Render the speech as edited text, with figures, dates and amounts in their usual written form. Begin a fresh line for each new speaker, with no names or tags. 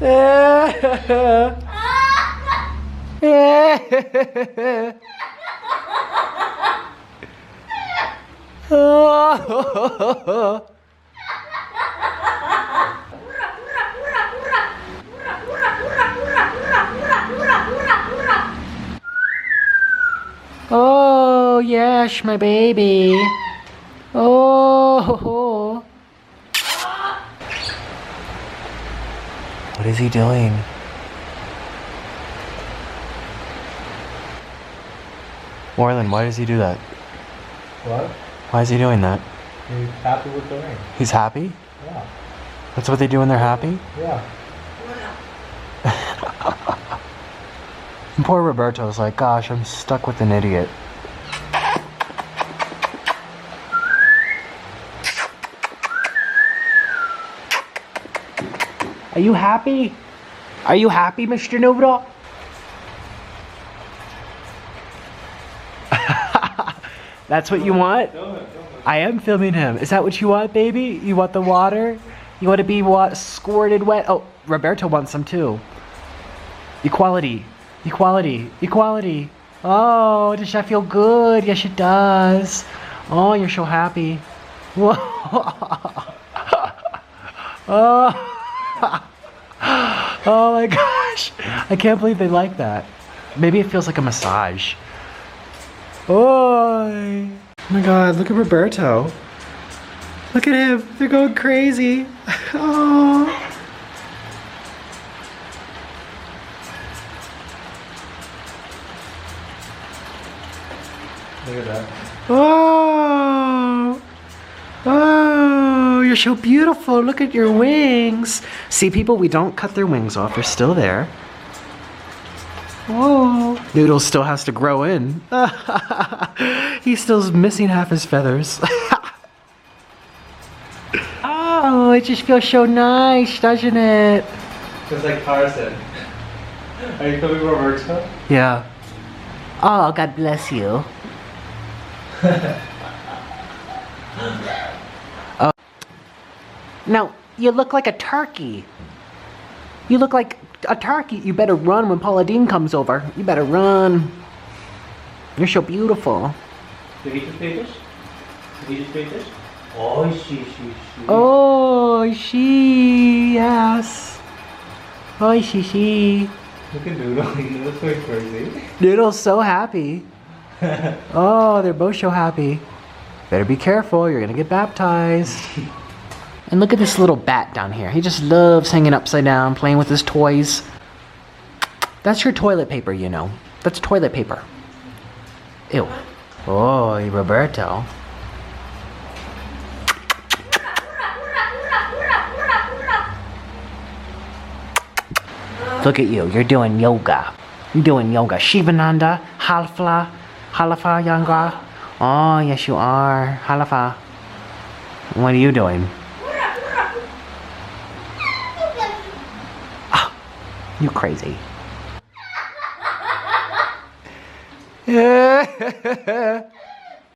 Oh, yes, my baby. Oh. What is he doing? Orlin, why does he do that?
What?
Why is he doing that?
He's happy with the ring.
He's happy?
Yeah.
That's what they do when they're happy?
Yeah.
And poor Roberto's like, gosh, I'm stuck with an idiot. Are you happy? Are you happy, Mr. Noodle? That's what you want? I am filming him. Is that what you want, baby? You want the water? You want to be what? Squirted wet? Oh, Roberto wants some too. Equality. Equality. Equality. Oh, does that feel good? Yes, it does. Oh, you're so happy. Whoa. Oh. Oh my gosh. I can't believe they like that. Maybe it feels like a massage. Oh my god, look at Roberto. Look at him. They're going crazy. Oh.
Look at that.
Oh. Oh, you're so beautiful. Look at your wings. See, people, we don't cut their wings off. They're still there. Oh. Noodles still has to grow in. He's still missing half his feathers. Oh, it just feels so nice, doesn't it?
Just like Carson. Are you filming Roberto?
Yeah. Oh, God bless you. Oh. Now, you look like a turkey. You look like a turkey. You better run when Paula Deen comes over. You better run. You're so beautiful.
Did he just pay this? Did he just pay this? Oh, she.
Oh, she, yes. Oh, she.
Look at Noodle. Noodle's going crazy.
Noodle's so happy. Oh, they're both so happy. Better be careful, you're gonna get baptized. And look at this little bat down here. He just loves hanging upside down, playing with his toys. That's your toilet paper, you know. That's toilet paper. Ew. Oh, Roberto. Look at you, you're doing yoga. You're doing yoga. Shivananda, Halafa Yanga. Oh, yes you are. Halafa. What are you doing? Oh, you crazy.